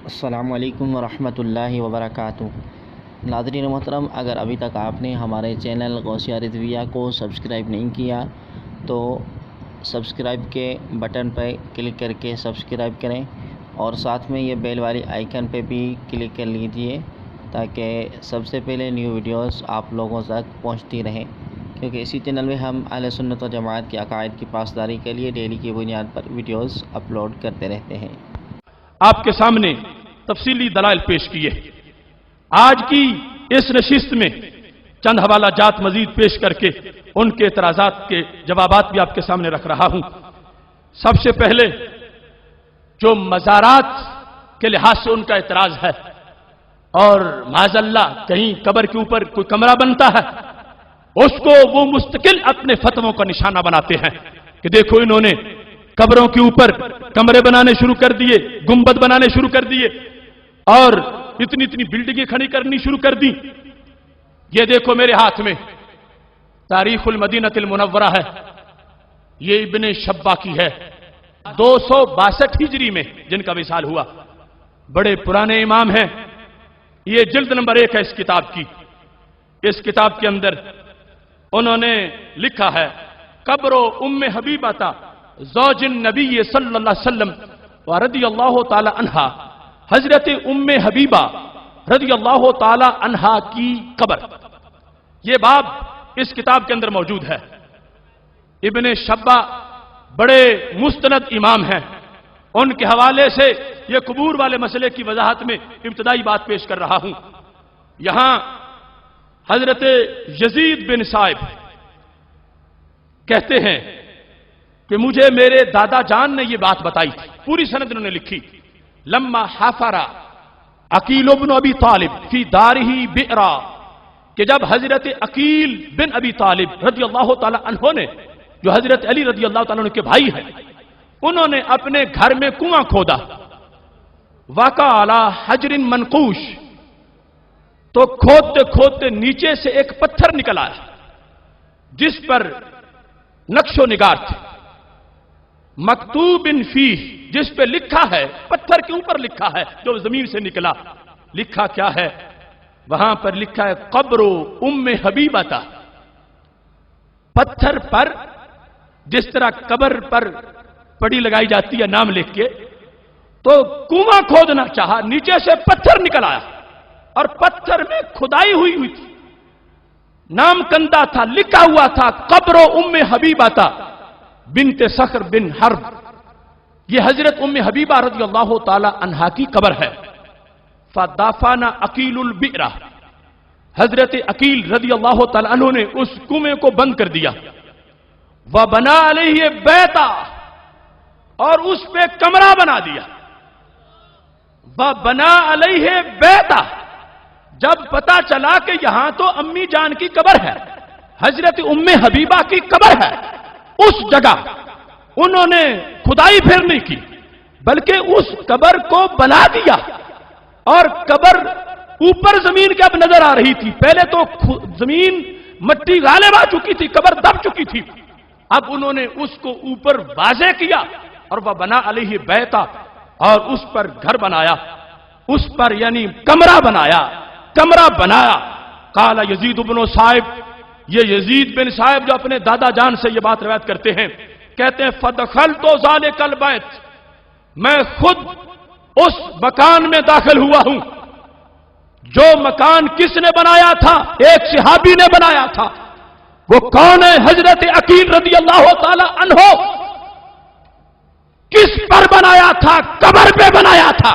السلام علیکم ورحمۃ اللہ وبرکاتہ۔ ناظرین محترم، اگر ابھی تک آپ نے ہمارے چینل غوثیہ رضویہ کو سبسکرائب نہیں کیا تو سبسکرائب کے بٹن پہ کلک کر کے سبسکرائب کریں اور ساتھ میں یہ بیل والی آئیکن پہ بھی کلک کر لیجئے تاکہ سب سے پہلے نیو ویڈیوز آپ لوگوں تک پہنچتی رہیں، کیونکہ اسی چینل میں ہم اہل سنت و جماعت کے عقائد کی پاسداری کے لیے ڈیلی کی بنیاد پر ویڈیوز اپلوڈ کرتے رہتے ہیں۔ آپ کے سامنے تفصیلی دلائل پیش کیے۔ آج کی اس نشست میں چند حوالہ جات مزید پیش کر کے ان کے اعتراضات کے جوابات بھی آپ کے سامنے رکھ رہا ہوں۔ سب سے پہلے جو مزارات کے لحاظ سے ان کا اعتراض ہے اور معاذ اللہ کہیں قبر کے اوپر کوئی کمرہ بنتا ہے، اس کو وہ مستقل اپنے فتووں کا نشانہ بناتے ہیں کہ دیکھو انہوں نے قبروں کے اوپر کمرے بنانے شروع کر دیے، گنبد بنانے شروع کر دیے اور اتنی اتنی بلڈنگیں کھڑی کرنی شروع کر دی۔ یہ دیکھو میرے ہاتھ میں تاریخ المدینہ المنورہ ہے، یہ ابن شبہ کی ہے، 262 ہجری میں جن کا وصال ہوا، بڑے پرانے امام ہیں۔ یہ جلد نمبر 1 ہے اس کتاب کی۔ اس کتاب کے اندر انہوں نے لکھا ہے قبر ام حبیبہ زوج النبی صلی اللہ علیہ وسلم ورضی اللہ تعالی عنہا، حضرت ام حبیبہ رضی اللہ تعالی عنہا کی قبر۔ یہ باب اس کتاب کے اندر موجود ہے۔ ابن شبہ بڑے مستند امام ہیں، ان کے حوالے سے یہ قبور والے مسئلے کی وضاحت میں ابتدائی بات پیش کر رہا ہوں۔ یہاں حضرت یزید بن صائب کہتے ہیں کہ مجھے میرے دادا جان نے یہ بات بتائی تھی، پوری سند انہوں نے لکھی۔ لما حفر عقیل بن ابی طالب فی دارہ بئرا، کہ جب حضرت عقیل بن ابی طالب رضی اللہ تعالی عنہ نے، جو حضرت علی رضی اللہ تعالی عنہ کے بھائی ہیں، انہوں نے اپنے گھر میں کنواں کھودا، وقع علی حجر منقوش، تو کھودتے کھودتے نیچے سے ایک پتھر نکل آیا جس پر نقش و نگار تھے، مکتوب فیہ، جس پہ لکھا ہے، پتھر کے اوپر لکھا ہے جو زمین سے نکلا، لکھا کیا ہے؟ وہاں پر لکھا ہے قبر ام حبیبہ۔ پتھر پر جس طرح قبر پر پڑی لگائی جاتی ہے نام لکھ کے، تو کنواں کھودنا چاہا، نیچے سے پتھر نکل آیا اور پتھر میں کھدائی ہوئی تھی، نام کندہ تھا، لکھا ہوا تھا قبر ام حبیبہ بنت صخر بن حرب۔ یہ حضرت ام حبیبہ رضی اللہ تعالی عنہا کی قبر ہے۔ فدافن عقیل البئر، حضرت عقیل رضی اللہ تعالی عنہ نے اس کنویں کو بند کر دیا، وبنا علیہ بیتا، اور اس پہ کمرہ بنا دیا، وبنا علیہ بیتا۔ جب پتا چلا کہ یہاں تو امی جان کی قبر ہے، حضرت ام حبیبہ کی قبر ہے، اس جگہ انہوں نے کھدائی پھر نہیں کی بلکہ اس قبر کو بنا دیا، اور قبر اوپر زمین کے اب نظر آ رہی تھی۔ پہلے تو زمین مٹی غالب آ چکی تھی، قبر دب چکی تھی، اب انہوں نے اس کو اوپر واضح کیا اور وہ بنا علیہ بیتا، اور اس پر گھر بنایا، اس پر یعنی کمرہ بنایا۔ قال یزید بن صائب، یہ یزید بن صائب جو اپنے دادا جان سے یہ بات روایت کرتے ہیں، کہتے ہیں فدخلت ذلک البیت، میں خود اس مکان میں داخل ہوا ہوں۔ جو مکان کس نے بنایا تھا؟ ایک صحابی نے بنایا تھا۔ وہ کون ہے؟ حضرت عقیل رضی اللہ تعالی عنہ۔ کس پر بنایا تھا؟ قبر پہ بنایا تھا،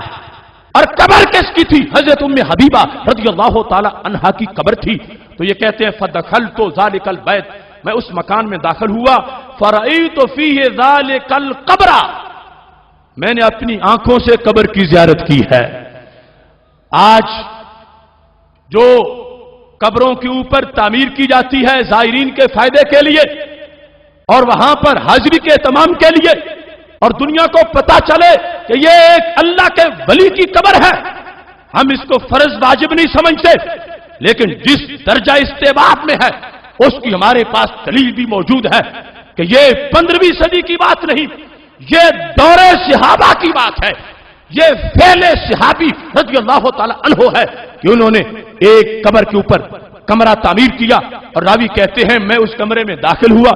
اور قبر کس کی تھی؟ حضرت ام حبیبہ رضی اللہ تعالی عنہا کی قبر تھی۔ تو یہ کہتے ہیں فدخلت ذلک البیت، میں اس مکان میں داخل ہوا، فرأیت فیہ ذلک القبر، میں نے اپنی آنکھوں سے قبر کی زیارت کی ہے۔ آج جو قبروں کے اوپر تعمیر کی جاتی ہے زائرین کے فائدے کے لیے اور وہاں پر حاضری کے اہتمام کے لیے، اور دنیا کو پتا چلے کہ یہ ایک اللہ کے ولی کی قبر ہے، ہم اس کو فرض واجب نہیں سمجھتے، لیکن جس درجہ استحباب میں ہے اس کی ہمارے پاس دلیل بھی موجود ہے کہ یہ 15ویں صدی کی بات نہیں، یہ دور صحابہ کی بات ہے یہ فعل صحابی رضی اللہ تعالی عنہ ہے کہ انہوں نے ایک قبر کے اوپر کمرہ تعمیر کیا، اور راوی کہتے ہیں میں اس کمرے میں داخل ہوا،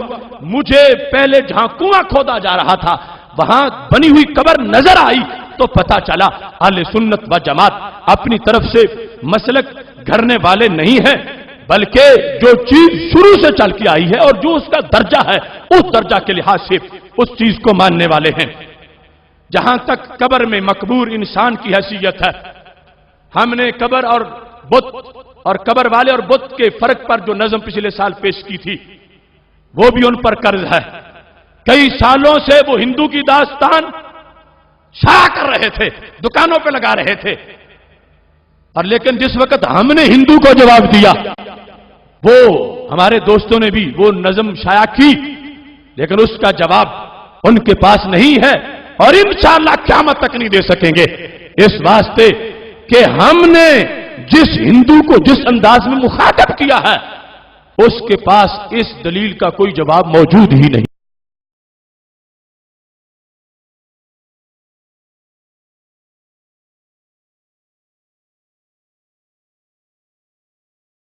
مجھے پہلے جہاں کنواں کھودا جا رہا تھا وہاں بنی ہوئی قبر نظر آئی، تو پتہ چلا اہل سنت و جماعت اپنی طرف سے مسلک گھڑنے والے نہیں ہیں، بلکہ جو چیز شروع سے چل کے آئی ہے اور جو اس کا درجہ ہے اس درجہ کے لحاظ سے اس چیز کو ماننے والے ہیں۔ جہاں تک قبر میں مقبور انسان کی حیثیت ہے، ہم نے قبر اور بت اور قبر والے اور بت کے فرق پر جو نظم پچھلے سال پیش کی تھی وہ بھی ان پر قرض ہے۔ کئی سالوں سے وہ ہندو کی داستان شائع کر رہے تھے، دکانوں پہ لگا رہے تھے، اور لیکن جس وقت ہم نے ہندو کو جواب دیا وہ ہمارے دوستوں نے بھی وہ نظم شائع کی، لیکن اس کا جواب ان کے پاس نہیں ہے اور انشاءاللہ قیامت تک نہیں دے سکیں گے، اس واسطے کہ ہم نے جس ہندو کو جس انداز میں مخاطب کیا ہے اس کے پاس اس دلیل کا کوئی جواب موجود ہی نہیں۔